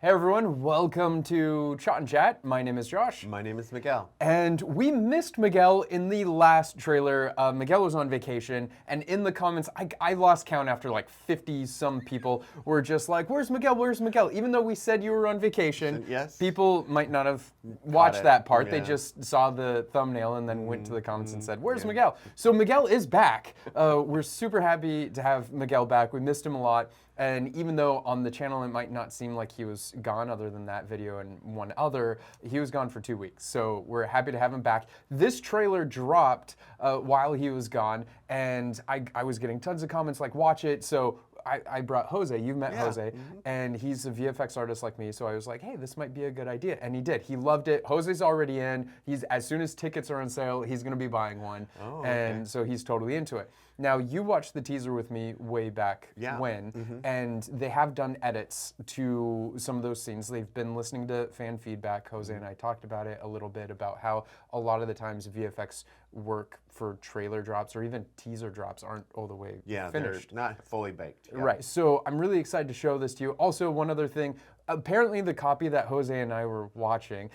Hey everyone, welcome to ChaatNChat. My name is Josh. My name is Miguel. And we missed Miguel in the last trailer. Miguel was on vacation, and in the comments, I lost count after like 50-some people were just like, where's Miguel, where's Miguel? Even though we said you were on vacation, Yes. people might not have watched that part. Yeah. They just saw the thumbnail and then went to the comments and said, where's Miguel? So Miguel is back. We're super happy to have Miguel back. We missed him a lot. And even though on the channel it might not seem like he was gone other than that video and one other, he was gone for 2 weeks. So we're happy to have him back. This trailer dropped while he was gone, and I was getting tons of comments like, watch it. So I brought Jose, you've met Jose, and he's a VFX artist like me, so I was like, hey, this might be a good idea. And he did. He loved it. Jose's already in. As soon as tickets are on sale, he's gonna be buying one. Oh, and so he's totally into it. Now, you watched the teaser with me way back when, and they have done edits to some of those scenes. They've been listening to fan feedback. Jose and I talked about it a little bit, about how a lot of the times VFX work for trailer drops or even teaser drops aren't all the way finished. They're not fully baked. Yeah. Right, so I'm really excited to show this to you. Also, one other thing, apparently the copy that Jose and I were watching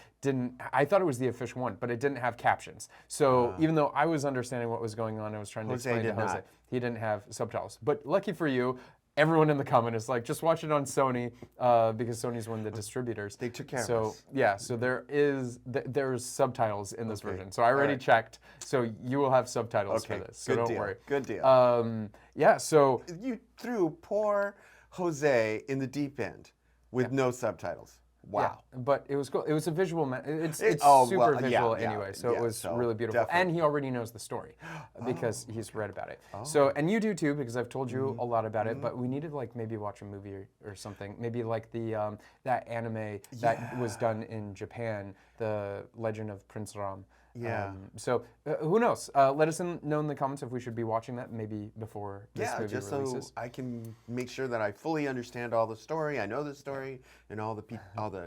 I thought it was the official one, but it didn't have captions. So even though I was understanding what was going on, I was trying to explain to Jose. He didn't have subtitles. But lucky for you, everyone in the comment is like, just watch it on Sony because Sony's one of the distributors. They took care of us. Yeah, so there's subtitles in this version. So I already checked. So you will have subtitles for this. So don't worry. Good deal. Yeah, so you threw poor Jose in the deep end with no subtitles. Wow. Yeah, but it was cool. It was a visual. It's well, super yeah, visual yeah, anyway, so yeah, it was so really beautiful. definitely. And he already knows the story because he's read about it. So, and you do too, because I've told you a lot about it. But we needed like maybe watch a movie or something. Maybe like the that anime that was done in Japan, The Legend of Prince Ram. Yeah. So who knows? Let us know in the comments if we should be watching that maybe before this movie just releases. so I can make sure that I fully understand all the story. I know the story and all the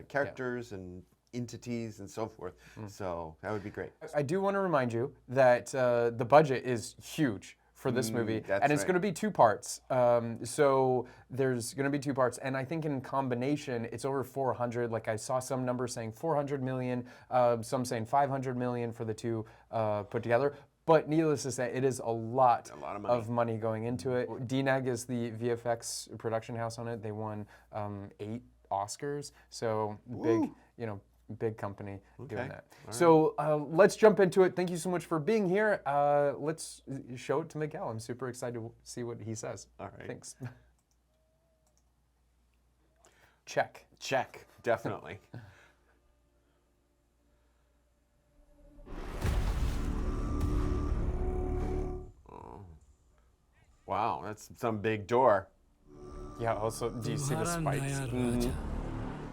characters and entities and so forth. So that would be great. I do want to remind you that the budget is huge for this movie, and it's going to be 2 parts. So there's going to be 2 parts, and I think in combination, it's over 400. Like I saw some numbers saying 400 million, some saying 500 million for the 2 put together. But needless to say, it is a lot of money going into it. DNAG is the VFX production house on it. They won 8 Oscars, so big, big company doing that. So let's jump into it. Thank you so much for being here. Let's show it to Miguel. I'm super excited to see what he says. All right. Thanks. Check. Check, definitely. Wow, that's some big door. Yeah, also, do you see the spikes?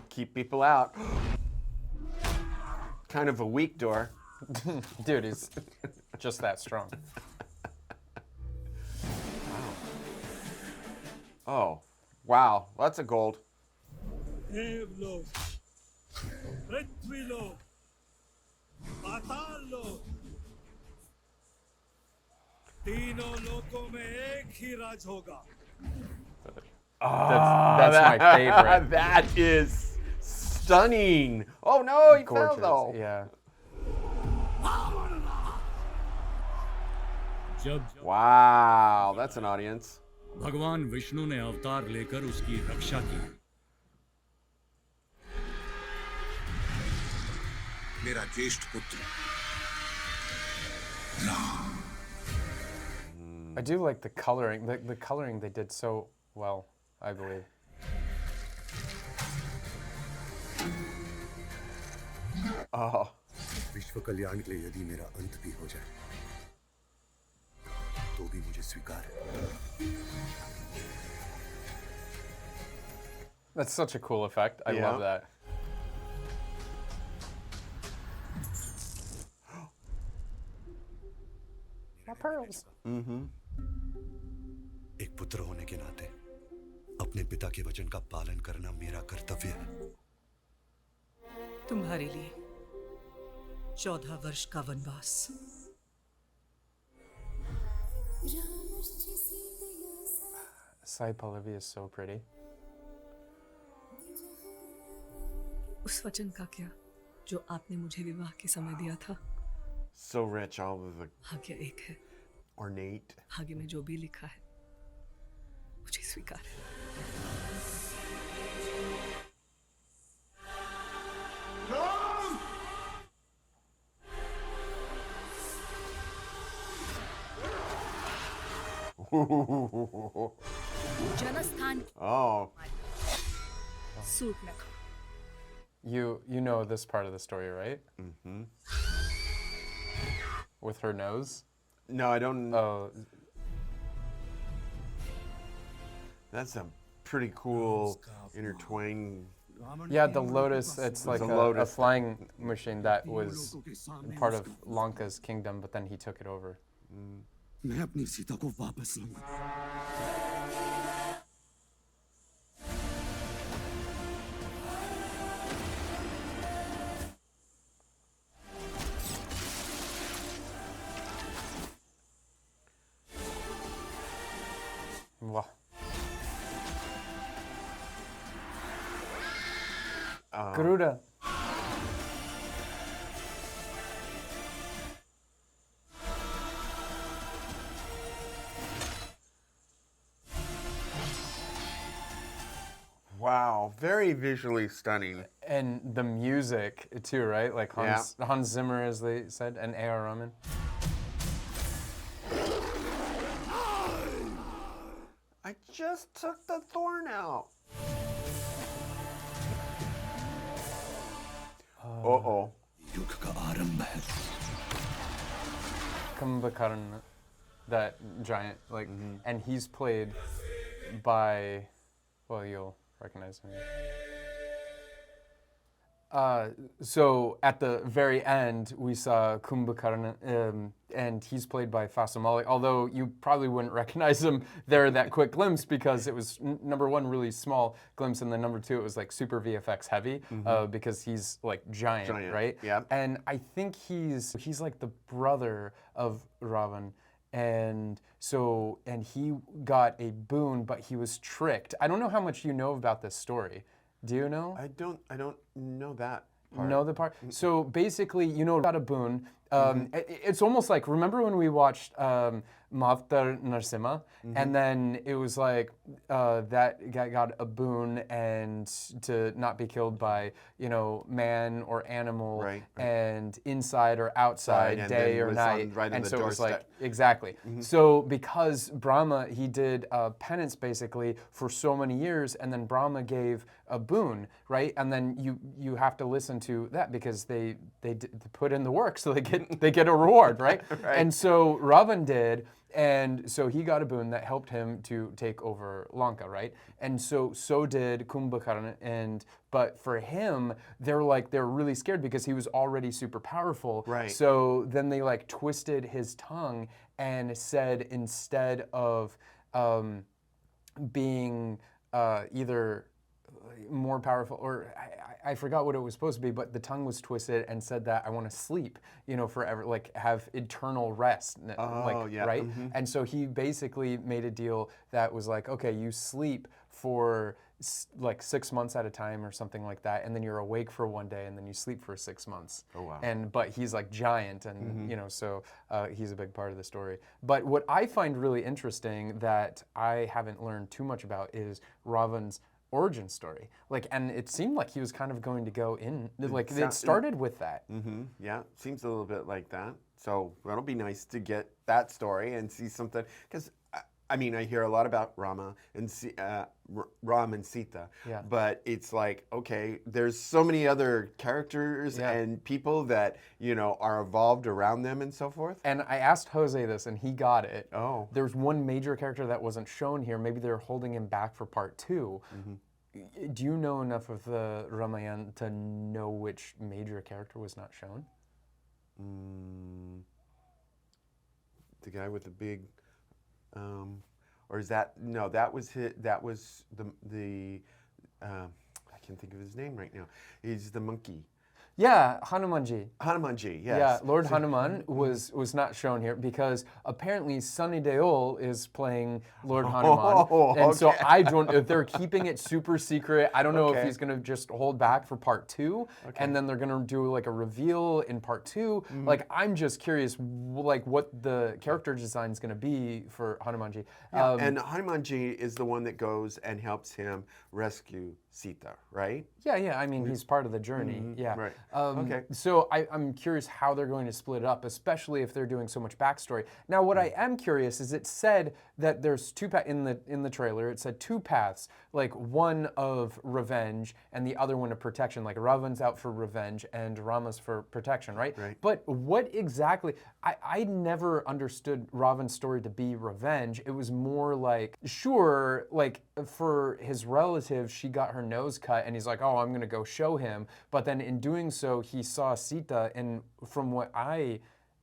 Keep people out. Kind of a weak door. Dude, he's just that strong. Oh, wow, lots of gold. देवलोक, पृथ्वीलोक, पाताललोक, तीनों लोकों में एक ही राज होगा. That's my favorite. That is stunning. Oh no, he fell though. Yeah. Wow, that's an audience. भगवान विष्णु ने अवतार लेकर उसकी रक्षा की. मेरा ज्येष्ठ पुत्र Ram. I do like the coloring. The coloring they did so well, I believe. Oh. विश्व कल्याण के लिए यदि मेरा अंत भी हो जाए तो भी मुझे स्वीकार है. That's such a cool effect. I love that. My pearls. एक पुत्र होने के नाते अपने पिता के वचन का पालन करना मेरा कर्तव्य है. तुम्हारे लिए 14 वर्ष का वनवास. Sai Pallavi is so pretty. उस वचन का क्या जो आपने मुझे विवाह के समय दिया था? So rich, all of the भाग्य एक है. ornate. भाग्य में जो भी लिखा है मुझे स्वीकार है. जनस्थान Oh, सूट न खाओ. You know this part of the story, right? Mm-hmm. With her nose? no, I don't. Oh, That's a pretty cool intertwined. yeah, the lotus, it's like a a lotus. flying machine that was part of Lanka's kingdom, but then he took it over. मैं अपनी सीता को वापस लाऊंगा. Wow. Garuda. Wow, very visually stunning. And the music too, right? Like Hans Zimmer, as they said, and A.R. Rahman. I just took the thorn out. Uh-oh. युग का आरंभ है. Kumbhakarna, that giant, like, and he's played by, well, you'll recognize him. So at the very end, we saw Kumbhakarna, and he's played by Fasamali, although you probably wouldn't recognize him there that quick glimpse because it was, number one, really small glimpse, and then number two, it was like super VFX heavy because he's like giant, right? Yeah. And I think he's like the brother of Ravan. And so, and he got a boon, but he was tricked. I don't know how much you know about this story. Do you know? I don't know that part. Know the part? So basically, you know about a boon. It's almost like, remember when we watched Mavtar Narsimha? And then it was like that guy got a boon and to not be killed by, you know, man or animal, Right. and inside or outside, and day then or was night. on- right on And the so it was like, doorstep. exactly. So because Brahma, he did penance basically for so many years, and then Brahma gave a boon, right? And then you have to listen to that because they put in the work, so they get a reward, right? Right. And so Ravan did, and so he got a boon that helped him to take over Lanka, right? And so did Kumbhakarna, but for him, they're really scared because he was already super powerful. Right. So then they like twisted his tongue and said, instead of being either more powerful, or I forgot what it was supposed to be, but the tongue was twisted and said that I want to sleep, you know, forever, like have eternal rest, like, yeah. right? And so he basically made a deal that was like, okay, you sleep for like 6 months at a time or something like that, and then you're awake for one day, and then you sleep for 6 months. Oh, wow. But he's like giant, and you know, so he's a big part of the story. But what I find really interesting that I haven't learned too much about is Ravan's origin story. Like, and it seemed like he was kind of going to go in, like it started with that. Yeah, seems a little bit like that. So that'll be nice to get that story and see something. Because, I mean, I hear a lot about Rama and Ram and Sita. Yeah. But it's like, okay, there's so many other characters and people that, you know, are evolved around them and so forth. And I asked Jose this, and he got it. Oh. There's one major character that wasn't shown here. Maybe they're holding him back for part 2. Do you know enough of the Ramayan to know which major character was not shown? The guy with the big, or is that, no, that was the I can't think of his name right now. He's the monkey. Yeah, Hanumanji. Hanumanji, yes. Yeah, Lord Hanuman was not shown here because apparently Sunny Deol is playing Lord Hanuman, and so I don't. If they're keeping it super secret, I don't know if he's gonna just hold back for part 2, and then they're gonna do like a reveal in part 2. Like I'm just curious, like what the character design is gonna be for Hanumanji. Yeah, and Hanumanji is the one that goes and helps him rescue Sita, right? Yeah. I mean, he's part of the journey. Yeah. Right. So I'm curious how they're going to split it up, especially if they're doing so much backstory. Now, what I am curious is it said that there's two in the trailer. It said 2 paths, like one of revenge and the other one of protection. Like Ravan's out for revenge and Rama's for protection, right? Right. But what exactly? I never understood Ravan's story to be revenge. It was more like, sure, like for his relative, she got her nose cut, and he's like, oh, I'm gonna go show him. But then in doing so, he saw Sita, and from what I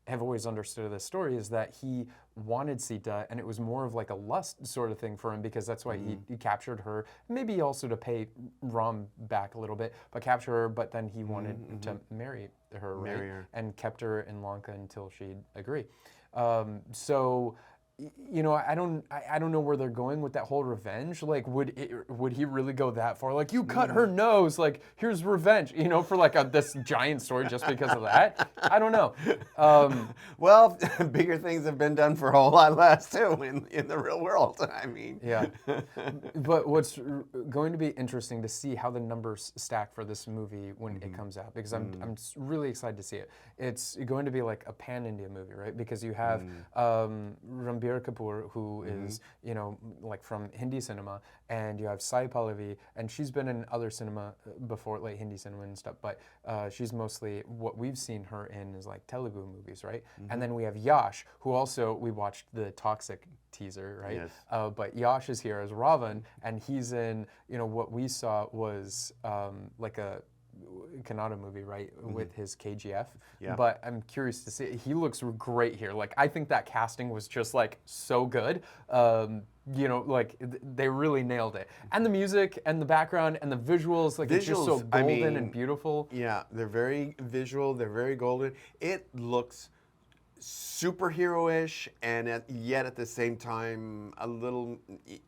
have always understood of this story is that he wanted Sita, and it was more of like a lust sort of thing for him because that's why he captured her. Maybe also to pay Ram back a little bit, but capture her. But then he wanted to marry her, right? And kept her in Lanka until she'd agree. So. You know, I don't know where they're going with that whole revenge. Like, would he really go that far? Like, you cut her nose. Like, here's revenge. You know, for like this giant story just because of that. I don't know. Well, bigger things have been done for a whole lot less too in the real world. I mean, yeah. But what's going to be interesting to see how the numbers stack for this movie when it comes out, because I'm really excited to see it. It's going to be like a pan-India movie, right? Because you have Ranbir Kapoor, who is, you know, like from Hindi cinema, and you have Sai Pallavi, and she's been in other cinema before, like Hindi cinema and stuff, but she's mostly, what we've seen her in is like Telugu movies, right? And then we have Yash, who also, we watched the Toxic teaser, right? Yes. But Yash is here as Ravan, and he's in, you know, what we saw was like a Kannada movie, right, with his KGF. Yeah. But I'm curious to see. He looks great here. Like, I think that casting was just like so good. You know, like they really nailed it. And the music and the background and the visuals, like it's just so golden and beautiful. Yeah, they're very visual. They're very golden. It looks superhero-ish, and yet at the same time, a little.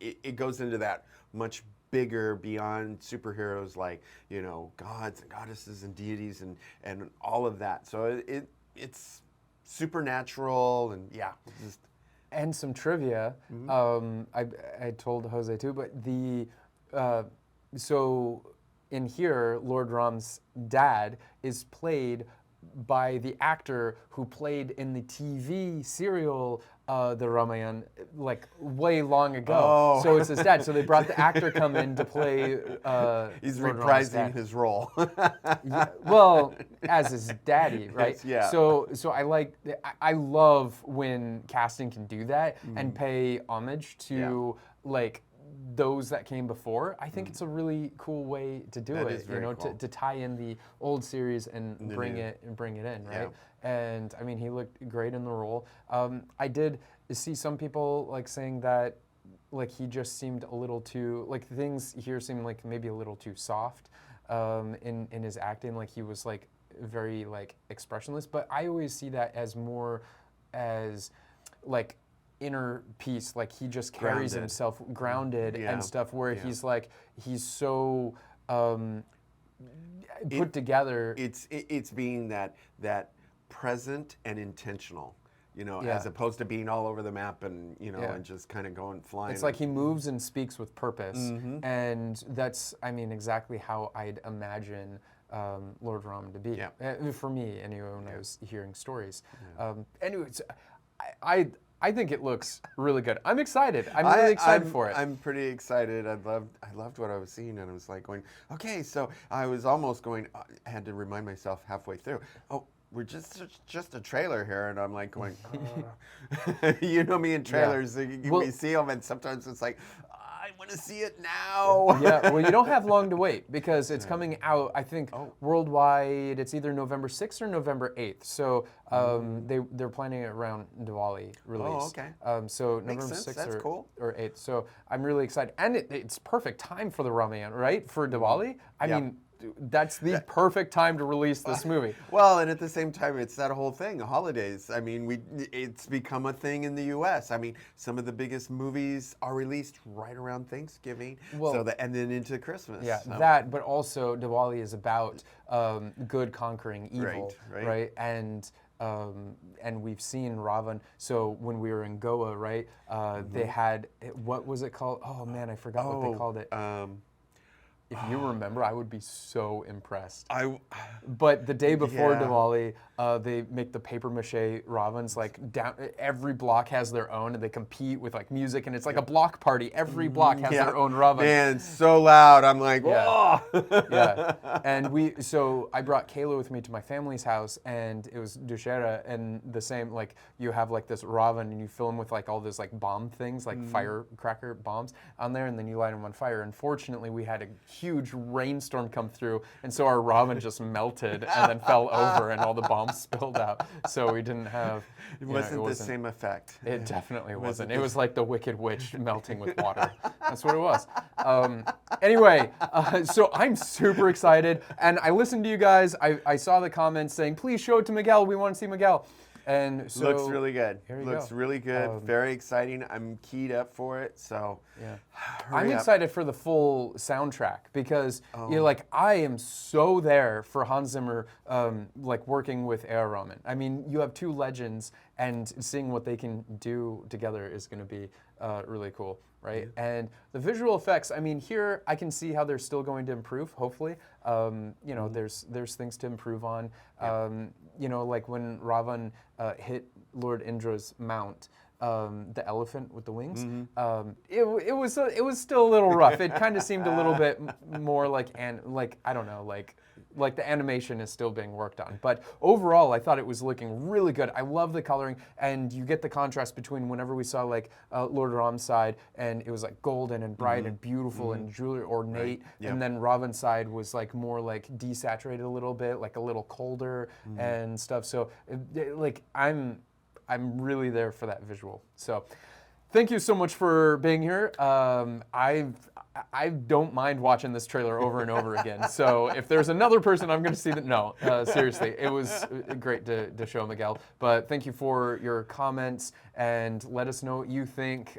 It goes into that much bigger, beyond superheroes, like, you know, gods and goddesses and deities and all of that. So it's supernatural, and yeah. Just. And some trivia. I told Jose too, but the so in here, Lord Ram's dad is played by the actor who played in the TV serial the Ramayan, like way long ago. Oh. So it's his dad. So they brought the actor come in to play. He's Lord reprising his role. Yeah, well, as his daddy, right? Yeah. So I love when casting can do that and pay homage to like those that came before. I think it's a really cool way to do it. You know, cool. to tie in the old series and bring it in, right? Yeah. And I mean, he looked great in the role. I did see some people like saying that like he just seemed a little too, like things here seemed like maybe a little too soft in his acting. Like he was like very like expressionless. But I always see that as more as like inner peace, like he just carries himself grounded and stuff, where he's like, he's so put together. It's being that present and intentional, you know, as opposed to being all over the map and, you know, and just kind of going flying. It's like he moves and speaks with purpose, and that's, I mean, exactly how I'd imagine Lord Rama to be. For me, anyway, when I was hearing stories. Anyways, I think it looks really good. I'm excited. I'm really excited for it. I'm pretty excited. I loved what I was seeing, and I was like going, okay. So I was almost going. I had to remind myself halfway through. Oh, we're just a trailer here, and I'm like going. You know me in trailers. We see them, and sometimes it's like, I want to see it now. Yeah, well, you don't have long to wait because it's coming out, I think, worldwide. It's either November 6th or November 8th. So they're planning it around Diwali release. Oh, okay. So Makes November sense. 6th That's cool. or 8th. So I'm really excited. And it's perfect time for the Ramayan, right? For Diwali. I mean, that's the perfect time to release this movie. Well, and at the same time, it's that whole thing, holidays. I mean, it's become a thing in the U.S. I mean, some of the biggest movies are released right around Thanksgiving, and then into Christmas. Yeah, so. that, but also Diwali is about good conquering evil, right? And we've seen Ravan. So when we were in Goa, right, they had, what was it called? Oh man, I forgot what they called it. If you remember, I would be so impressed. But the day before Diwali, they make the paper mache Ravans. Like down, every block has their own, and they compete with like music, and it's like a block party. Every block has their own Ravan. Man, so loud. I'm like, whoa. Yeah. And so I brought Kayla with me to my family's house, and it was Dushera, and the same, like you have like this Ravan, and you fill them with like all those like bomb things, like firecracker bombs on there, and then you light them on fire. Unfortunately, we had a huge rainstorm come through, and so our ramen just melted and then fell over, and all the bombs spilled out. So we didn't have. It wasn't the same effect. It definitely wasn't. It was like the Wicked Witch melting with water. That's what it was. Anyway, so I'm super excited, and I listened to you guys. I saw the comments saying, "Please show it to Miguel. We want to see Miguel." And so looks really good. Looks really good. Very exciting. I'm keyed up for it. So yeah, I'm excited for the full soundtrack because you know, like I am so there for Hans Zimmer, like working with Rahman. I mean, you have two legends, and seeing what they can do together is going to be really cool. Right, and the visual effects. I mean, here I can see how they're still going to improve. Hopefully, you know, there's things to improve on. You know, like when Ravan hit Lord Indra's mount, the elephant with the wings. It was still a little rough. It kind of seemed a little bit more like I don't know, like the animation is still being worked on. But overall, I thought it was looking really good. I love the coloring, and you get the contrast between whenever we saw like Lord Ram's side, and it was like golden and bright and beautiful and jewelry ornate, and then Ravan's side was like more like desaturated a little bit, like a little colder and stuff. So like I'm really there for that visual. So thank you so much for being here. I don't mind watching this trailer over and over again. So if there's another person, I'm going to see that. No, seriously, it was great to show Miguel. But thank you for your comments, and let us know what you think.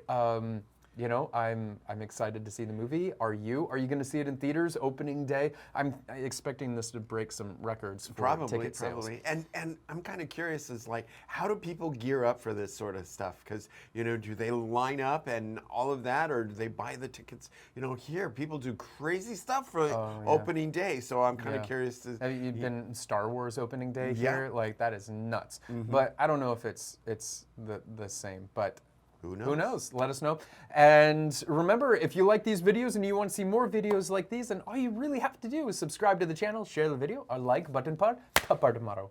You know, I'm excited to see the movie. Are you? Are you going to see it in theaters opening day? I'm expecting this to break some records for ticket sales. Probably. And I'm kind of curious, is like, how do people gear up for this sort of stuff? Because, you know, do they line up and all of that, or do they buy the tickets? You know, here people do crazy stuff for opening day. So I'm kind of curious to. Have you been Star Wars opening day here? Like that is nuts. But I don't know if it's the same. But who knows? Who knows? Let us know. And remember, if you like these videos and you want to see more videos like these, then all you really have to do is subscribe to the channel, share the video, or like button par tomorrow.